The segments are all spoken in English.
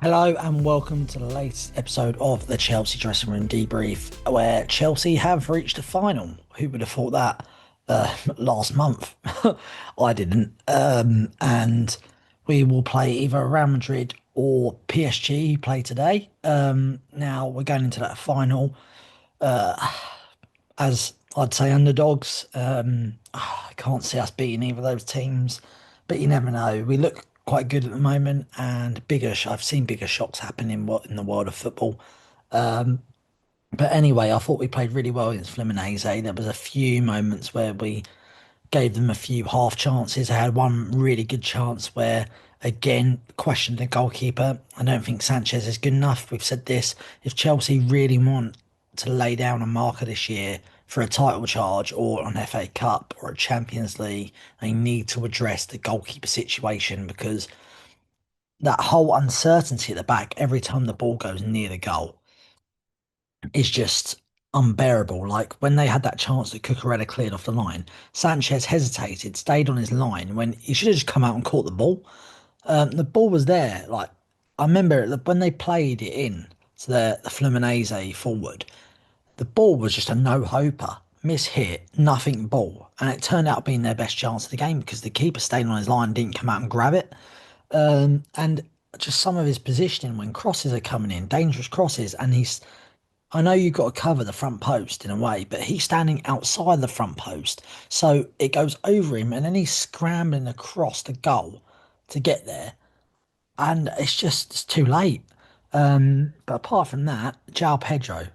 Hello and welcome to the latest episode of the Chelsea Dressing Room Debrief, where Chelsea have reached a final. Who would have thought that last month? I didn't. And we will play either Real Madrid or PSG play today. Now we're going into that final as I'd say underdogs. I can't see us beating either of those teams, but you never know. We look quite good at the moment, and I've seen bigger shocks happen in the world of football. But anyway, I thought we played really well against Fluminense. There was a few moments where we gave them a few half chances. I had one really good chance where, again, questioned the goalkeeper. I don't think Sanchez is good enough. We've said this. If Chelsea really want to lay down a marker this year for a title charge or an FA Cup or a Champions League, they need to address the goalkeeper situation because that whole uncertainty at the back every time the ball goes near the goal is just unbearable. Like when they had that chance that Cucurella cleared off the line, Sanchez hesitated, stayed on his line when he should have just come out and caught the ball. The ball was there. Like I remember when they played it in to the Fluminense forward, the ball was just a no-hoper, miss-hit, nothing ball, and it turned out being their best chance of the game because the keeper stayed on his line, didn't come out and grab it. And just some of his positioning when crosses are coming in, dangerous crosses, and I know you've got to cover the front post in a way, but he's standing outside the front post. So it goes over him and then he's scrambling across the goal to get there. And it's too late. But apart from that, João Pedro,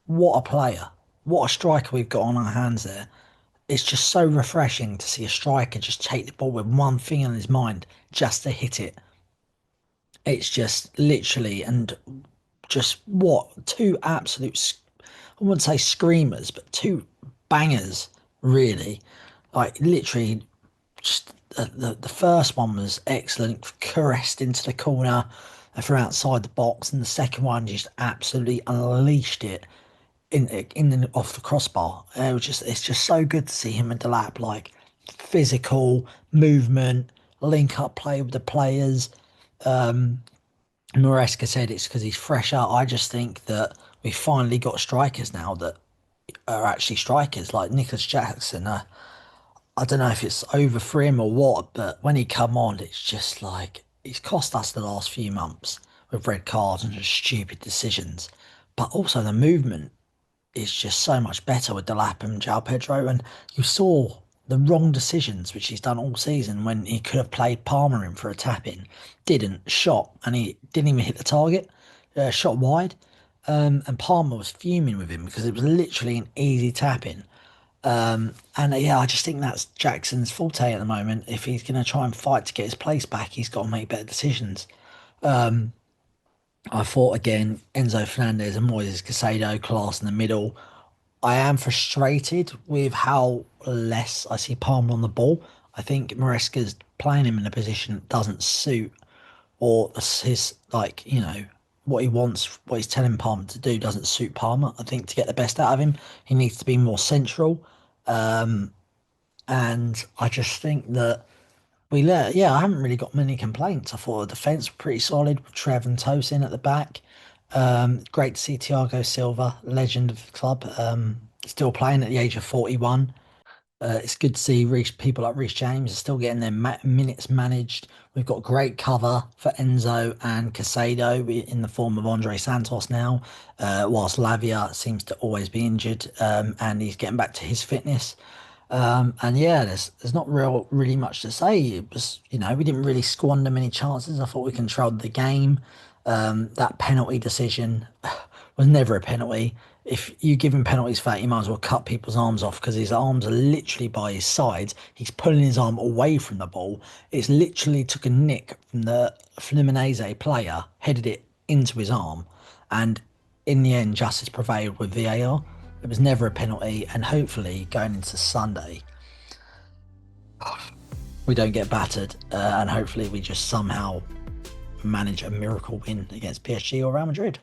what a player. What a striker we've got on our hands there. It's just so refreshing to see a striker just take the ball with one thing on his mind just to hit it. It's just literally and just what two I wouldn't say screamers, but two bangers, really. Like literally, just the first one was excellent, caressed into the corner from outside the box, and the second one just absolutely unleashed it off the crossbar. It's just so good to see him and Delap like physical movement, link up play with the players. Maresca said it's because he's fresher. I just think that we finally got strikers now that are actually strikers, like Nicholas Jackson. I don't know if it's over for him or what, but when he come on, it's just like he's cost us the last few months with red cards and just stupid decisions. But also the movement is just so much better with Delap and João Pedro. And you saw the wrong decisions, which he's done all season when he could have played Palmer in for a tap in, didn't, shot, and he didn't even hit the target, shot wide. And Palmer was fuming with him because it was literally an easy tap in. And yeah, I just think that's Jackson's forte at the moment. If he's going to try and fight to get his place back, he's got to make better decisions. I thought again, Enzo Fernandez and Moises Caicedo class in the middle. I am frustrated with how less I see Palmer on the ball. I think Maresca's playing him in a position that doesn't suit or his like, what he wants, what he's telling Palmer to do doesn't suit Palmer. I think to get the best out of him, he needs to be more central. And I just think that I haven't really got many complaints. I thought the defence were pretty solid with Trev and Tosin at the back. Great to see Thiago Silva, legend of the club, still playing at the age of 41. It's good to see people like Reece James are still getting their minutes managed. We've got great cover for Enzo and Casado in the form of Andre Santos now, whilst Lavia seems to always be injured, and he's getting back to his fitness. And yeah, there's not really much to say. It was, we didn't really squander many chances. I thought we controlled the game. That penalty decision was never a penalty. If you give him penalties for that, you might as well cut people's arms off because his arms are literally by his sides. He's pulling his arm away from the ball. It's literally took a nick from the Fluminense player, headed it into his arm, and in the end, justice prevailed with VAR. It was never a penalty, and hopefully, going into Sunday, we don't get battered, and hopefully, we just somehow manage a miracle win against PSG or Real Madrid.